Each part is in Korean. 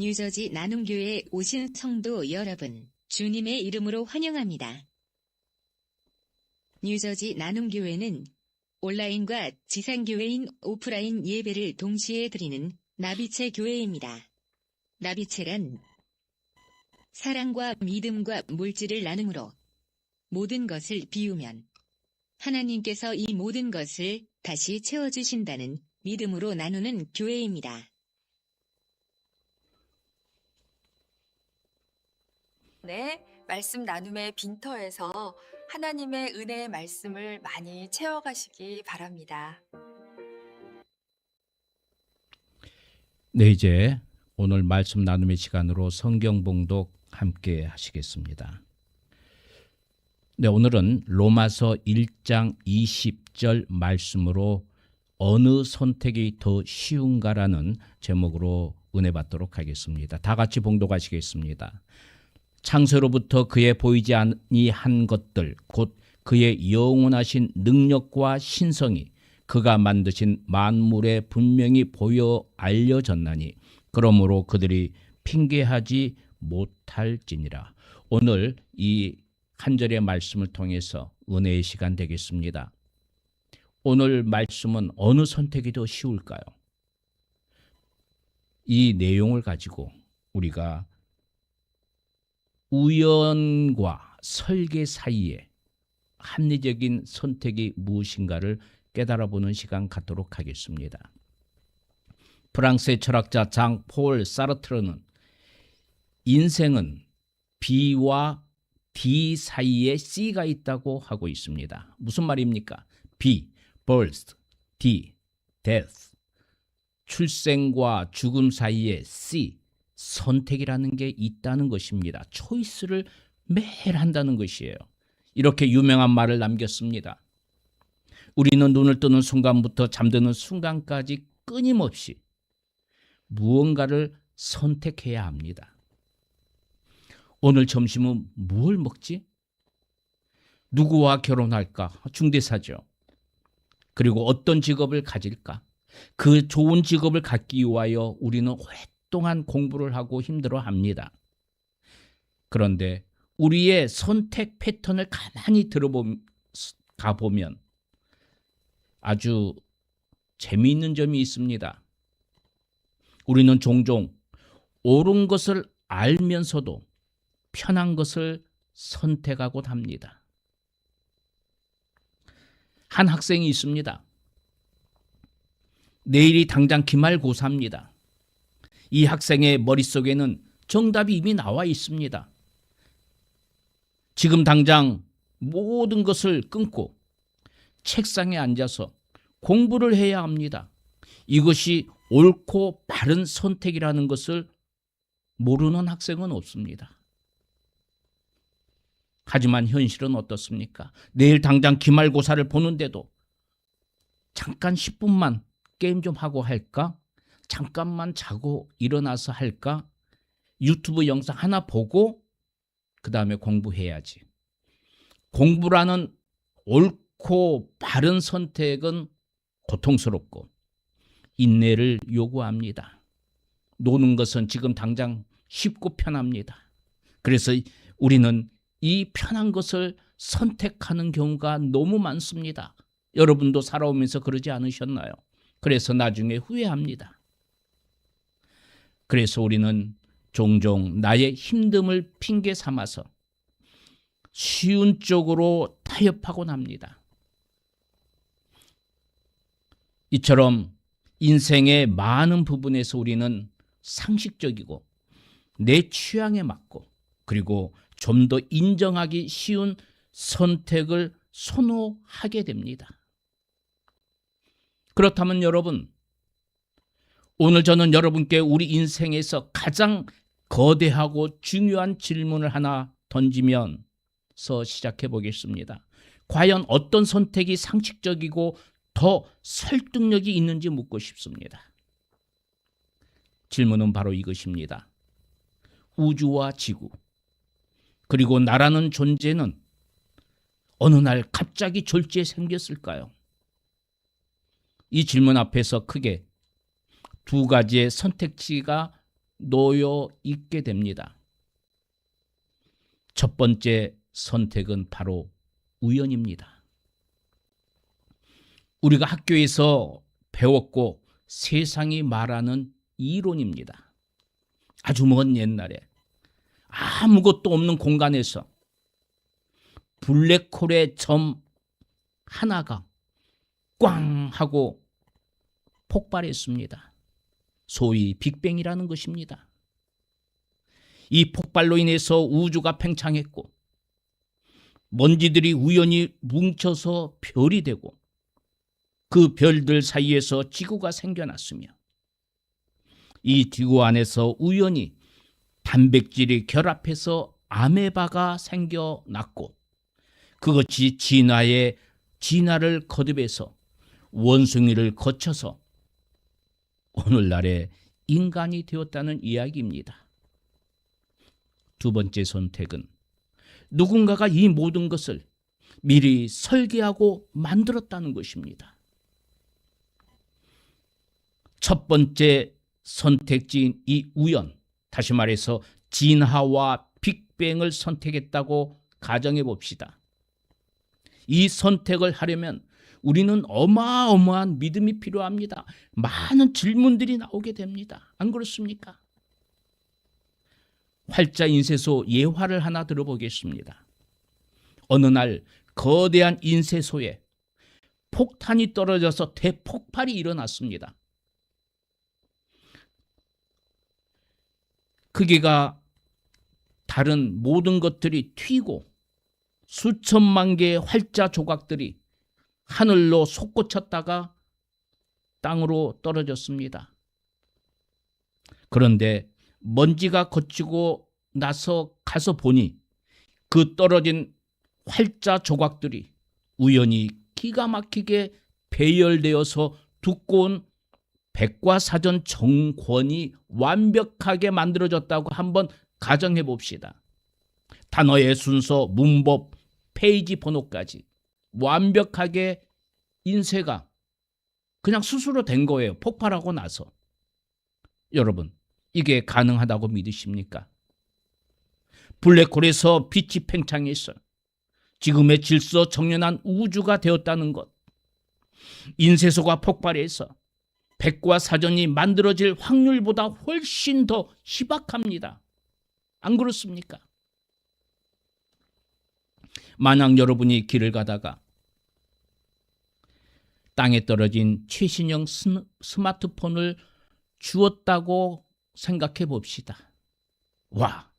뉴저지 나눔교회에 오신 성도 여러분, 주님의 이름으로 환영합니다. 뉴저지 나눔교회는 온라인과 지상교회인 오프라인 예배를 동시에 드리는 나비체 교회입니다. 나비체란 사랑과 믿음과 물질을 나눔으로 모든 것을 비우면 하나님께서 이 모든 것을 다시 채워주신다는 믿음으로 나누는 교회입니다. 네, 말씀 나눔의 빈터에서 하나님의 은혜의 말씀을 많이 채워가시기 바랍니다. 네, 이제 오늘 말씀 나눔의 시간으로 성경 봉독 함께 하시겠습니다. 네, 오늘은 로마서 1장 20절 말씀으로 어느 선택이 더 쉬운가라는 제목으로 은혜 받도록 하겠습니다. 다 같이 봉독하시겠습니다. 창세로부터 그의 보이지 아니한 것들 곧 그의 영원하신 능력과 신성이 그가 만드신 만물에 분명히 보여 알려졌나니 그러므로 그들이 핑계하지 못할지니라. 오늘 이 한 절의 말씀을 통해서 은혜의 시간 되겠습니다. 오늘 말씀은 어느 선택이 더 쉬울까요? 이 내용을 가지고 우리가 우연과 설계 사이에 합리적인 선택이 무엇인가를 깨달아보는 시간 갖도록 하겠습니다. 프랑스의 철학자 장 폴 사르트르는 인생은 B와 D 사이에 C가 있다고 하고 있습니다. 무슨 말입니까? B, birth, D, death. 출생과 죽음 사이에 C, 선택이라는 게 있다는 것입니다. 초이스를 매일 한다는 것이에요. 이렇게 유명한 말을 남겼습니다. 우리는 눈을 뜨는 순간부터 잠드는 순간까지 끊임없이 무언가를 선택해야 합니다. 오늘 점심은 뭘 먹지? 누구와 결혼할까? 중대사죠. 그리고 어떤 직업을 가질까? 그 좋은 직업을 갖기 위하여 우리는 오랫동안 공부를 하고 힘들어합니다. 그런데 우리의 선택 패턴을 가만히 가보면 아주 재미있는 점이 있습니다. 우리는 종종 옳은 것을 알면서도 편한 것을 선택하곤 합니다. 한 학생이 있습니다. 내일이 당장 기말고사입니다. 이 학생의 머릿속에는 정답이 이미 나와 있습니다. 지금 당장 모든 것을 끊고 책상에 앉아서 공부를 해야 합니다. 이것이 옳고 바른 선택이라는 것을 모르는 학생은 없습니다. 하지만 현실은 어떻습니까? 내일 당장 기말고사를 보는데도 잠깐 10분만 게임 좀 하고 할까? 잠깐만 자고 일어나서 할까? 유튜브 영상 하나 보고 그 다음에 공부해야지. 공부라는 옳고 바른 선택은 고통스럽고 인내를 요구합니다. 노는 것은 지금 당장 쉽고 편합니다. 그래서 우리는 이 편한 것을 선택하는 경우가 너무 많습니다. 여러분도 살아오면서 그러지 않으셨나요? 그래서 나중에 후회합니다. 그래서 우리는 종종 나의 힘듦을 핑계 삼아서 쉬운 쪽으로 타협하곤 합니다. 이처럼 인생의 많은 부분에서 우리는 상식적이고 내 취향에 맞고 그리고 좀 더 인정하기 쉬운 선택을 선호하게 됩니다. 그렇다면 여러분, 오늘 저는 여러분께 우리 인생에서 가장 거대하고 중요한 질문을 하나 던지면서 시작해 보겠습니다. 과연 어떤 선택이 상식적이고 더 설득력이 있는지 묻고 싶습니다. 질문은 바로 이것입니다. 우주와 지구, 그리고 나라는 존재는 어느 날 갑자기 졸지에 생겼을까요? 이 질문 앞에서 크게 두 가지의 선택지가 놓여 있게 됩니다. 첫 번째 선택은 바로 우연입니다. 우리가 학교에서 배웠고 세상이 말하는 이론입니다. 아주 먼 옛날에 아무것도 없는 공간에서 블랙홀의 점 하나가 꽝 하고 폭발했습니다. 소위 빅뱅이라는 것입니다. 이 폭발로 인해서 우주가 팽창했고 먼지들이 우연히 뭉쳐서 별이 되고 그 별들 사이에서 지구가 생겨났으며 이 지구 안에서 우연히 단백질이 결합해서 아메바가 생겨났고 그것이 진화를 거듭해서 원숭이를 거쳐서 오늘날의 인간이 되었다는 이야기입니다. 두 번째 선택은 누군가가 이 모든 것을 미리 설계하고 만들었다는 것입니다. 첫 번째 선택지인 이 우연, 다시 말해서 진화와 빅뱅을 선택했다고 가정해 봅시다. 이 선택을 하려면 우리는 어마어마한 믿음이 필요합니다. 많은 질문들이 나오게 됩니다. 안 그렇습니까? 활자 인쇄소 예화를 하나 들어보겠습니다. 어느 날 거대한 인쇄소에 폭탄이 떨어져서 대폭발이 일어났습니다. 크기가 다른 모든 것들이 튀고 수천만 개의 활자 조각들이 하늘로 솟구쳤다가 땅으로 떨어졌습니다. 그런데 먼지가 거치고 나서 가서 보니 그 떨어진 활자 조각들이 우연히 기가 막히게 배열되어서 두꺼운 백과사전 정권이 완벽하게 만들어졌다고 한번 가정해 봅시다. 단어의 순서, 문법, 페이지 번호까지 완벽하게 인쇄가 그냥 스스로 된 거예요. 폭발하고 나서. 여러분, 이게 가능하다고 믿으십니까? 블랙홀에서 빛이 팽창해서 지금의 질서 정연한 우주가 되었다는 것, 인쇄소가 폭발해서 백과사전이 만들어질 확률보다 훨씬 더 희박합니다. 안 그렇습니까? 만약 여러분이 길을 가다가 땅에 떨어진 최신형 스마트폰을 주웠다고 생각해 봅시다. 와,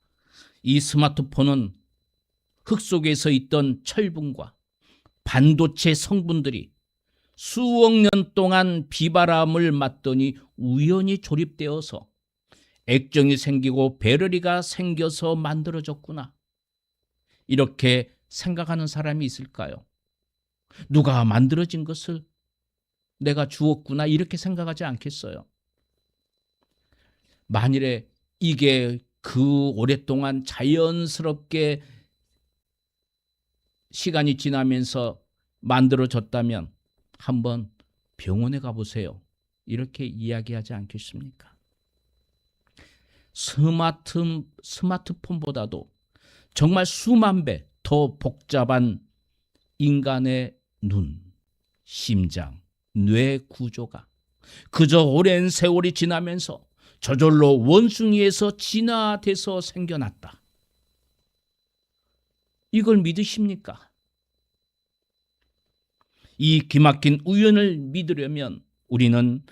이 스마트폰은 흙 속에서 있던 철분과 반도체 성분들이 수억 년 동안 비바람을 맞더니 우연히 조립되어서 액정이 생기고 배터리가 생겨서 만들어졌구나. 이렇게 생각하는 사람이 있을까요? 누가 만들어진 것을 내가 주었구나 이렇게 생각하지 않겠어요? 만일에 이게 그 오랫동안 자연스럽게 시간이 지나면서 만들어졌다면 한번 병원에 가보세요. 이렇게 이야기하지 않겠습니까? 스마트폰보다도 정말 수만 배 더 복잡한 인간의 눈, 심장, 뇌 구조가 그저 오랜 세월이 지나면서 저절로 원숭이에서 진화돼서 생겨났다. 이걸 믿으십니까? 이 기막힌 우연을 믿으려면 우리는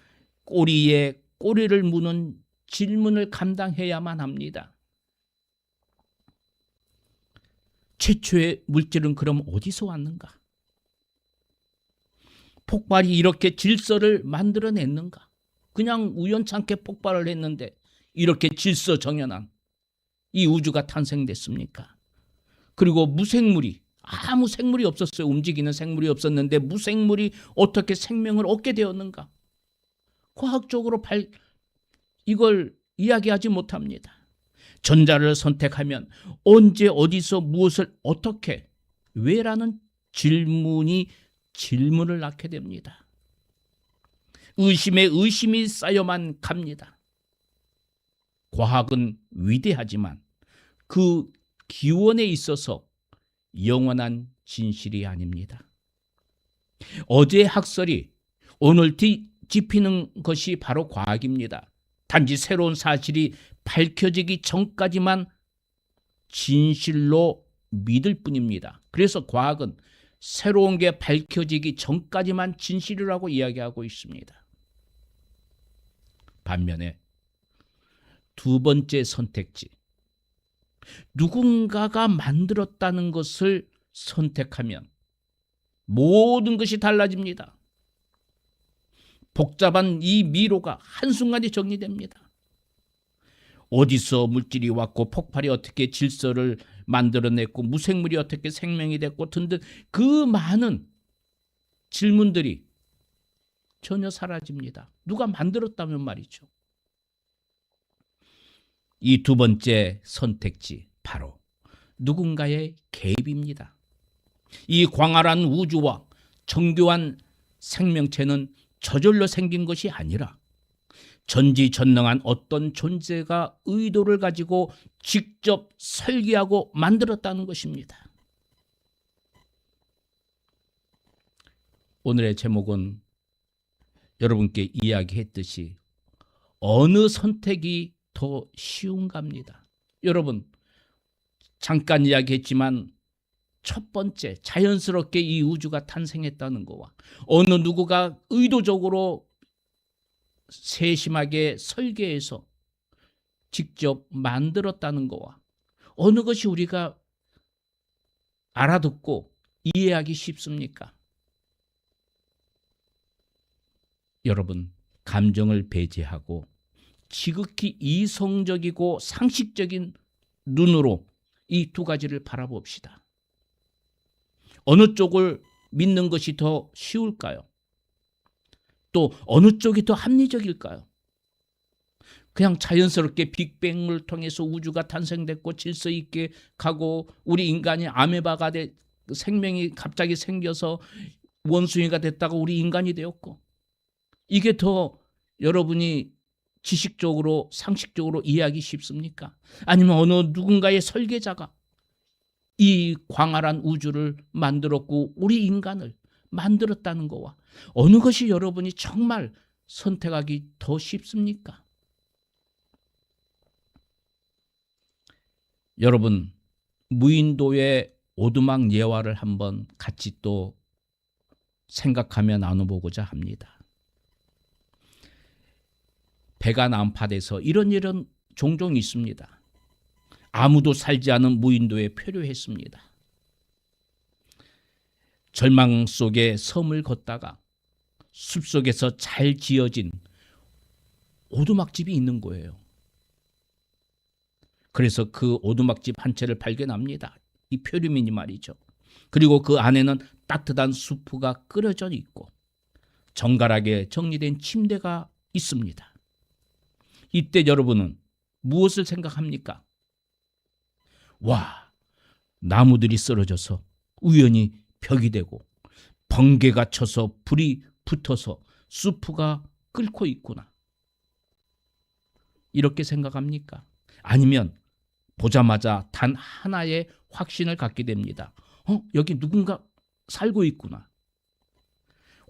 꼬리에 꼬리를 무는 질문을 감당해야만 합니다. 최초의 물질은 그럼 어디서 왔는가? 폭발이 이렇게 질서를 만들어냈는가? 그냥 우연찮게 폭발을 했는데 이렇게 질서정연한 이 우주가 탄생됐습니까? 그리고 무생물이 아무 생물이 없었어요. 움직이는 생물이 없었는데 무생물이 어떻게 생명을 얻게 되었는가? 과학적으로 이걸 이야기하지 못합니다. 전자를 선택하면 언제 어디서 무엇을 어떻게 왜라는 질문을 낳게 됩니다. 의심에 의심이 쌓여만 갑니다. 과학은 위대하지만 그 기원에 있어서 영원한 진실이 아닙니다. 어제의 학설이 오늘 뒤집히는 것이 바로 과학입니다. 단지 새로운 사실이 밝혀지기 전까지만 진실로 믿을 뿐입니다. 그래서 과학은 새로운 게 밝혀지기 전까지만 진실이라고 이야기하고 있습니다. 반면에 두 번째 선택지, 누군가가 만들었다는 것을 선택하면 모든 것이 달라집니다. 복잡한 이 미로가 한순간에 정리됩니다. 어디서 물질이 왔고 폭발이 어떻게 질서를 만들어냈고 무생물이 어떻게 생명이 됐고 등등 그 많은 질문들이 전혀 사라집니다. 누가 만들었다면 말이죠. 이 두 번째 선택지, 바로 누군가의 개입입니다. 이 광활한 우주와 정교한 생명체는 저절로 생긴 것이 아니라 전지전능한 어떤 존재가 의도를 가지고 직접 설계하고 만들었다는 것입니다. 오늘의 제목은 여러분께 이야기했듯이 어느 선택이 더 쉬운가입니다. 여러분, 잠깐 이야기했지만 첫 번째, 자연스럽게 이 우주가 탄생했다는 거와 어느 누구가 의도적으로 세심하게 설계해서 직접 만들었다는 거와 어느 것이 우리가 알아듣고 이해하기 쉽습니까? 여러분, 감정을 배제하고 지극히 이성적이고 상식적인 눈으로 이 두 가지를 바라봅시다. 어느 쪽을 믿는 것이 더 쉬울까요? 또 어느 쪽이 더 합리적일까요? 그냥 자연스럽게 빅뱅을 통해서 우주가 탄생됐고 질서 있게 가고 우리 인간이 아메바가 생명이 갑자기 생겨서 원숭이가 됐다가 우리 인간이 되었고, 이게 더 여러분이 지식적으로 상식적으로 이해하기 쉽습니까? 아니면 어느 누군가의 설계자가 이 광활한 우주를 만들었고 우리 인간을 만들었다는 거와 어느 것이 여러분이 정말 선택하기 더 쉽습니까? 여러분, 무인도의 오두막 예화를 한번 같이 또 생각하며 나눠보고자 합니다. 배가 난파돼서 이런 일은 종종 있습니다. 아무도 살지 않은 무인도에 표류했습니다. 절망 속에 섬을 걷다가 숲속에서 잘 지어진 오두막집이 있는 거예요. 그래서 그 오두막집 한 채를 발견합니다. 이 표류민이 말이죠. 그리고 그 안에는 따뜻한 수프가 끓여져 있고 정갈하게 정리된 침대가 있습니다. 이때 여러분은 무엇을 생각합니까? 와, 나무들이 쓰러져서 우연히 벽이 되고 번개가 쳐서 불이 붙어서 수프가 끓고 있구나. 이렇게 생각합니까? 아니면 보자마자 단 하나의 확신을 갖게 됩니다. 여기 누군가 살고 있구나.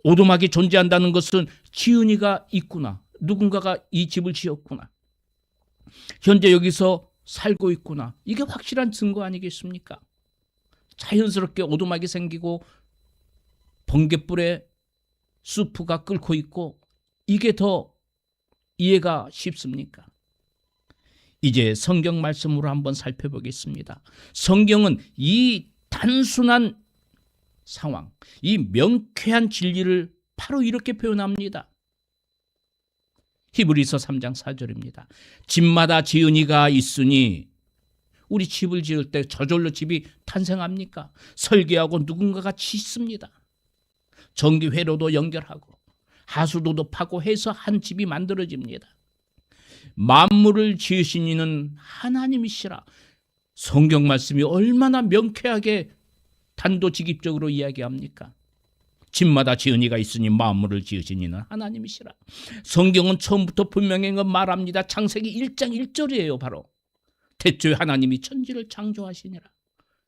오두막이 존재한다는 것은 지은이가 있구나. 누군가가 이 집을 지었구나. 현재 여기서 살고 있구나. 이게 확실한 증거 아니겠습니까? 자연스럽게 오두막이 생기고 번갯불에 수프가 끓고 있고, 이게 더 이해가 쉽습니까? 이제 성경 말씀으로 한번 살펴보겠습니다. 성경은 이 단순한 상황, 이 명쾌한 진리를 바로 이렇게 표현합니다. 히브리서 3장 4절입니다. 집마다 지은이가 있으니, 우리 집을 지을 때 저절로 집이 탄생합니까? 설계하고 누군가가 짓습니다. 전기회로도 연결하고 하수도도 파고 해서 한 집이 만들어집니다. 만물을 지으신 이는 하나님이시라. 성경 말씀이 얼마나 명쾌하게 단도직입적으로 이야기합니까? 집마다 지은 이가 있으니 만물을 지으신 이는 하나님이시라. 성경은 처음부터 분명히 말합니다. 창세기 1장 1절이에요. 바로 태초에 하나님이 천지를 창조하시니라.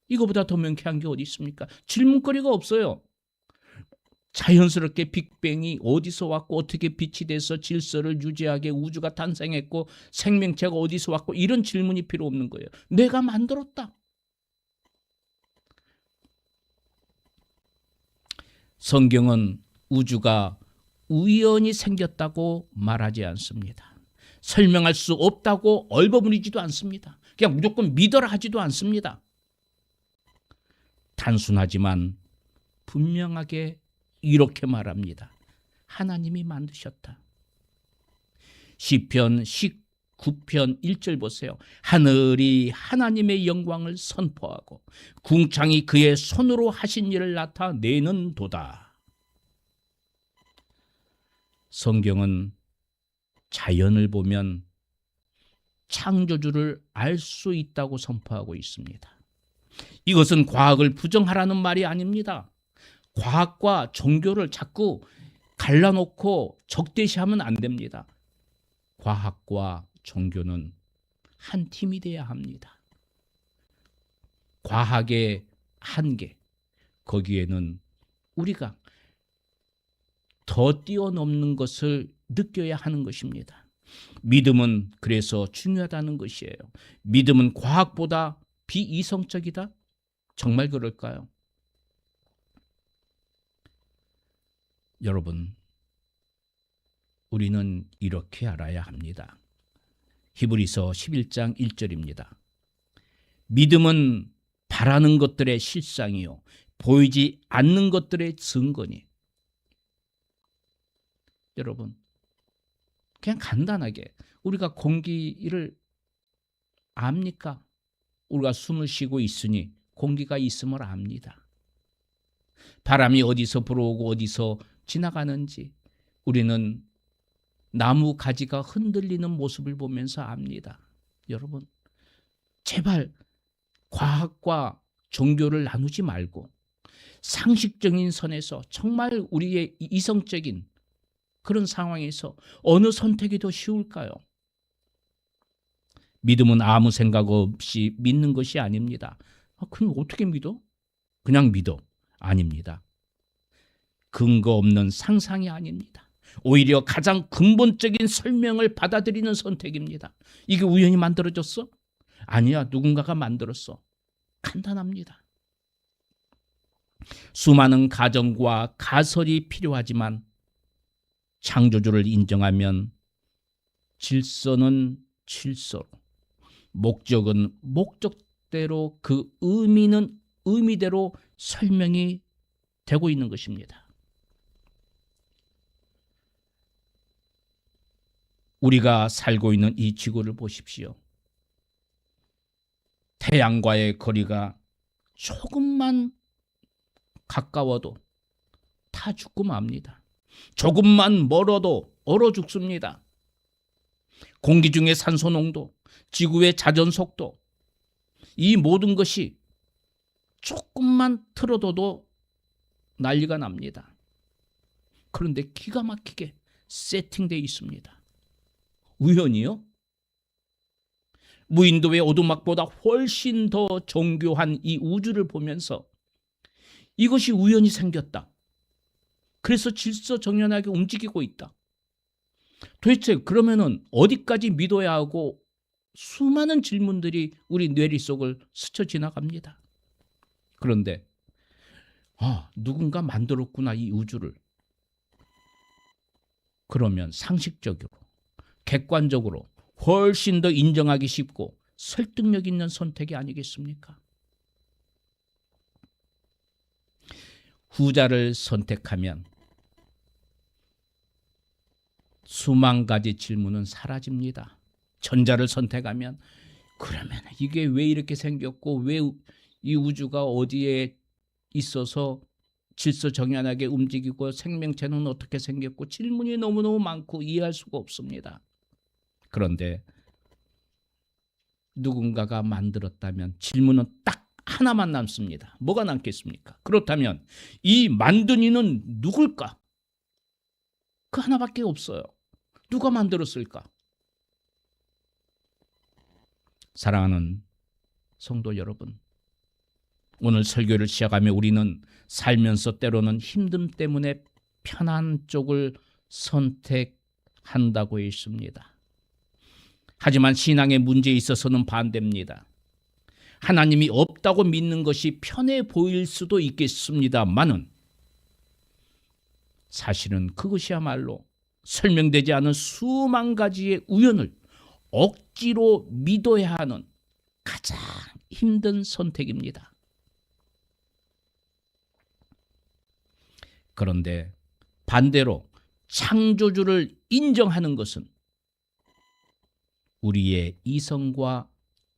이거보다 더 명쾌한 게 어디 있습니까? 질문거리가 없어요. 자연스럽게 빅뱅이 어디서 왔고 어떻게 빛이 돼서 질서를 유지하게 우주가 탄생했고 생명체가 어디서 왔고 이런 질문이 필요 없는 거예요. 내가 만들었다. 성경은 우주가 우연히 생겼다고 말하지 않습니다. 설명할 수 없다고 얼버무리지도 않습니다. 그냥 무조건 믿어라 하지도 않습니다. 단순하지만 분명하게 이렇게 말합니다. 하나님이 만드셨다. 시편 19편 1절 보세요. 하늘이 하나님의 영광을 선포하고 궁창이 그의 손으로 하신 일을 나타내는도다. 성경은 자연을 보면 창조주를 알 수 있다고 선포하고 있습니다. 이것은 과학을 부정하라는 말이 아닙니다. 과학과 종교를 자꾸 갈라놓고 적대시하면 안 됩니다. 과학과 종교는 한 팀이 돼야 합니다. 과학의 한계, 거기에는 우리가 더 뛰어넘는 것을 느껴야 하는 것입니다. 믿음은 그래서 중요하다는 것이에요. 믿음은 과학보다 비이성적이다? 정말 그럴까요? 여러분, 우리는 이렇게 알아야 합니다. 히브리서 11장 1절입니다. 믿음은 바라는 것들의 실상이요 보이지 않는 것들의 증거니. 여러분, 그냥 간단하게 우리가 공기를 압니까? 우리가 숨을 쉬고 있으니 공기가 있음을 압니다. 바람이 어디서 불어오고 어디서 지나가는지 우리는 나무 가지가 흔들리는 모습을 보면서 압니다. 여러분, 제발 과학과 종교를 나누지 말고 상식적인 선에서 정말 우리의 이성적인 그런 상황에서 어느 선택이 더 쉬울까요? 믿음은 아무 생각 없이 믿는 것이 아닙니다. 그럼 어떻게 믿어? 그냥 믿어. 아닙니다. 근거 없는 상상이 아닙니다. 오히려 가장 근본적인 설명을 받아들이는 선택입니다. 이게 우연히 만들어졌어? 아니야, 누군가가 만들었어. 간단합니다. 수많은 가정과 가설이 필요하지만 창조주를 인정하면 질서는 질서로, 목적은 목적대로, 그 의미는 의미대로 설명이 되고 있는 것입니다. 우리가 살고 있는 이 지구를 보십시오. 태양과의 거리가 조금만 가까워도 타 죽고 맙니다. 조금만 멀어도 얼어 죽습니다. 공기 중의 산소 농도, 지구의 자전 속도, 이 모든 것이 조금만 틀어둬도 난리가 납니다. 그런데 기가 막히게 세팅되어 있습니다. 우연이요? 무인도의 오두막보다 훨씬 더 정교한 이 우주를 보면서 이것이 우연히 생겼다. 그래서 질서정연하게 움직이고 있다. 도대체 그러면은 어디까지 믿어야 하고, 수많은 질문들이 우리 뇌리 속을 스쳐 지나갑니다. 그런데 누군가 만들었구나, 이 우주를. 그러면 상식적으로, 객관적으로 훨씬 더 인정하기 쉽고 설득력 있는 선택이 아니겠습니까? 후자를 선택하면 수만 가지 질문은 사라집니다. 전자를 선택하면 그러면 이게 왜 이렇게 생겼고, 왜 이 우주가 어디에 있어서 질서정연하게 움직이고 생명체는 어떻게 생겼고, 질문이 너무너무 많고 이해할 수가 없습니다. 그런데 누군가가 만들었다면 질문은 딱 하나만 남습니다. 뭐가 남겠습니까? 그렇다면 이 만든 이는 누굴까? 그 하나밖에 없어요. 누가 만들었을까? 사랑하는 성도 여러분, 오늘 설교를 시작하며 우리는 살면서 때로는 힘듦 때문에 편한 쪽을 선택한다고 했습니다. 하지만 신앙의 문제에 있어서는 반대입니다. 하나님이 없다고 믿는 것이 편해 보일 수도 있겠습니다만은 사실은 그것이야말로 설명되지 않은 수만 가지의 우연을 억지로 믿어야 하는 가장 힘든 선택입니다. 그런데 반대로 창조주를 인정하는 것은 우리의 이성과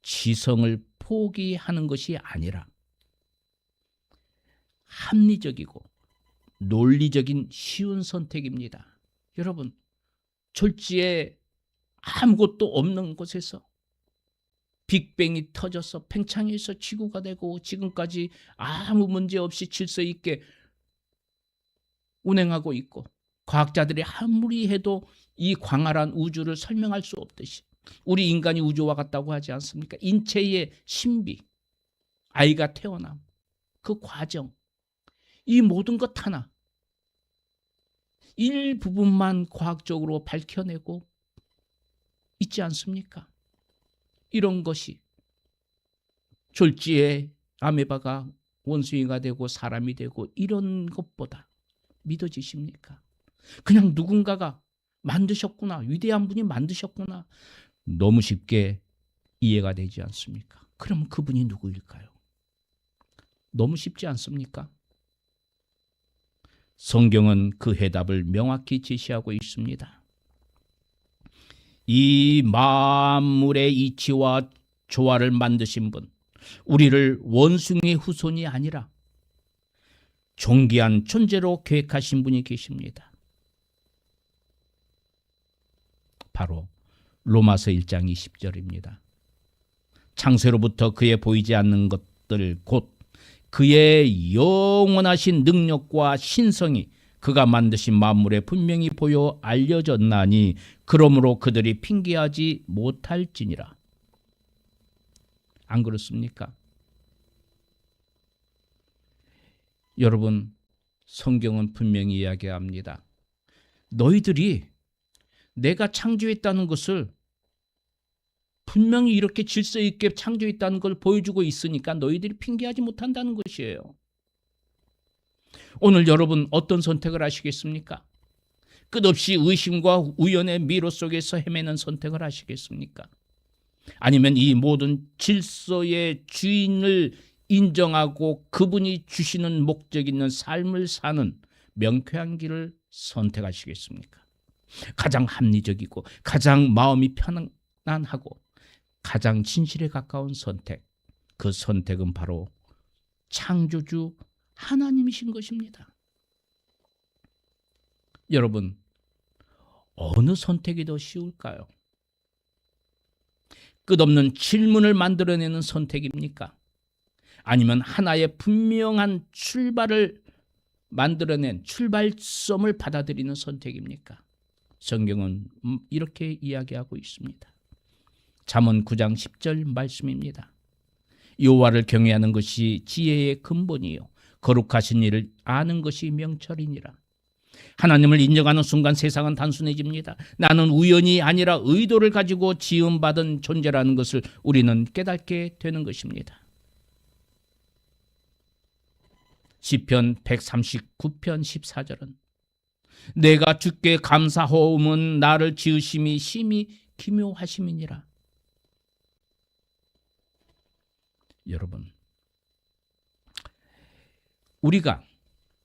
지성을 포기하는 것이 아니라 합리적이고 논리적인 쉬운 선택입니다. 여러분, 졸지에 아무것도 없는 곳에서 빅뱅이 터져서 팽창해서 지구가 되고 지금까지 아무 문제 없이 질서 있게 운행하고 있고, 과학자들이 아무리 해도 이 광활한 우주를 설명할 수 없듯이 우리 인간이 우주와 같다고 하지 않습니까? 인체의 신비, 아이가 태어남, 그 과정, 이 모든 것 하나 일부분만 과학적으로 밝혀내고 있지 않습니까? 이런 것이 졸지에 아메바가 원숭이가 되고 사람이 되고 이런 것보다 믿어지십니까? 그냥 누군가가 만드셨구나, 위대한 분이 만드셨구나, 너무 쉽게 이해가 되지 않습니까? 그럼 그분이 누구일까요? 너무 쉽지 않습니까? 성경은 그 해답을 명확히 제시하고 있습니다. 이 만물의 이치와 조화를 만드신 분, 우리를 원숭이의 후손이 아니라 존귀한 존재로 계획하신 분이 계십니다. 바로 로마서 1장 20절입니다. 창세로부터 그의 보이지 않는 것들 곧 그의 영원하신 능력과 신성이 그가 만드신 만물에 분명히 보여 알려졌나니 그러므로 그들이 핑계하지 못할지니라. 안 그렇습니까? 여러분, 성경은 분명히 이야기합니다. 너희들이 내가 창조했다는 것을 분명히 이렇게 질서 있게 창조했다는 걸 보여주고 있으니까 너희들이 핑계하지 못한다는 것이에요. 오늘 여러분 어떤 선택을 하시겠습니까? 끝없이 의심과 우연의 미로 속에서 헤매는 선택을 하시겠습니까? 아니면 이 모든 질서의 주인을 인정하고 그분이 주시는 목적 있는 삶을 사는 명쾌한 길을 선택하시겠습니까? 가장 합리적이고 가장 마음이 편안하고 가장 진실에 가까운 선택, 그 선택은 바로 창조주 하나님이신 것입니다. 여러분, 어느 선택이 더 쉬울까요? 끝없는 질문을 만들어내는 선택입니까? 아니면 하나의 분명한 출발을 만들어낸 출발점을 받아들이는 선택입니까? 성경은 이렇게 이야기하고 있습니다. 잠언 9장 10절 말씀입니다. 여호와를 경외하는 것이 지혜의 근본이요 거룩하신 일을 아는 것이 명철이니라. 하나님을 인정하는 순간 세상은 단순해집니다. 나는 우연이 아니라 의도를 가지고 지음받은 존재라는 것을 우리는 깨닫게 되는 것입니다. 시편 139편 14절은 내가 주께 감사하오면 나를 지으심이 심히 기묘하심이니라. 여러분, 우리가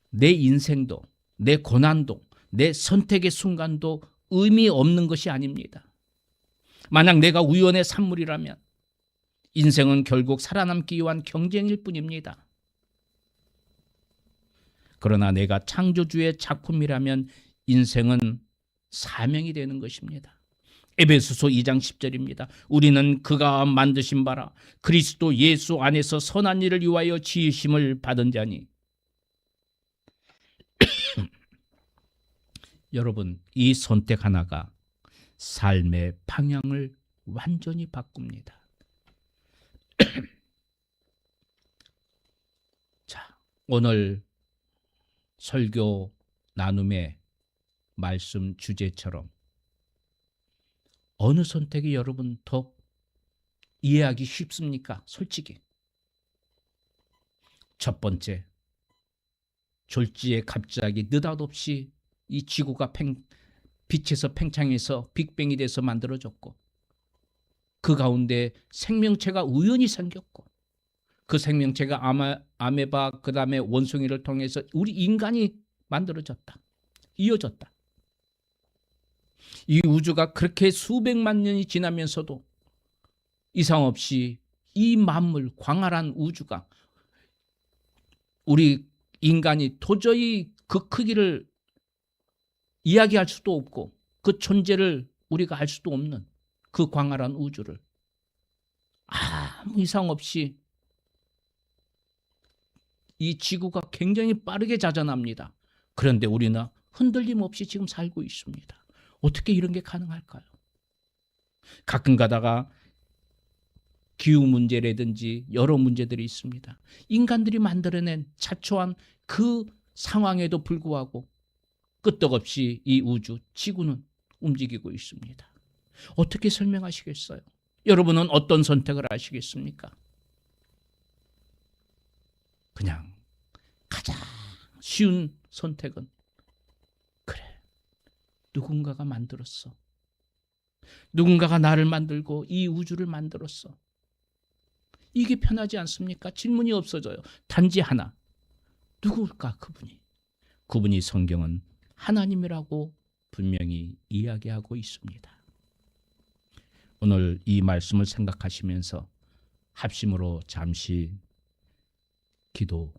내 인생도 내 고난도 내 선택의 순간도 의미 없는 것이 아닙니다. 만약 내가 우연의 산물이라면 인생은 결국 살아남기 위한 경쟁일 뿐입니다. 그러나 내가 창조주의 작품이라면 인생은 사명이 되는 것입니다. 에베소서 2장 10절입니다. 우리는 그가 만드신 바라 그리스도 예수 안에서 선한 일을 위하여 지으심을 받은 자니. 여러분, 이 선택 하나가 삶의 방향을 완전히 바꿉니다. 자, 오늘 설교 나눔의 말씀 주제처럼 어느 선택이 여러분 더 이해하기 쉽습니까? 솔직히. 첫 번째, 졸지에 갑자기 느닷없이 이 지구가 빛에서 팽창해서 빅뱅이 돼서 만들어졌고, 그 가운데 생명체가 우연히 생겼고, 그 생명체가 아메바 그 다음에 원숭이를 통해서 우리 인간이 만들어졌다. 이어졌다. 이 우주가 그렇게 수백만 년이 지나면서도 이상 없이 이 만물 광활한 우주가 우리 인간이 도저히 그 크기를 이야기할 수도 없고 그 존재를 우리가 알 수도 없는 그 광활한 우주를 아무 이상 없이 이 지구가 굉장히 빠르게 자전합니다. 그런데 우리는 흔들림 없이 지금 살고 있습니다. 어떻게 이런 게 가능할까요? 가끔 가다가 기후 문제라든지 여러 문제들이 있습니다. 인간들이 만들어낸 자초한 그 상황에도 불구하고 끄떡없이 이 우주, 지구는 움직이고 있습니다. 어떻게 설명하시겠어요? 여러분은 어떤 선택을 하시겠습니까? 그냥 가장 쉬운 선택은 그래, 누군가가 만들었어. 누군가가 나를 만들고 이 우주를 만들었어. 이게 편하지 않습니까? 질문이 없어져요. 단지 하나. 누구일까 그분이? 그분이 성경은 하나님이라고 분명히 이야기하고 있습니다. 오늘 이 말씀을 생각하시면서 합심으로 잠시 기도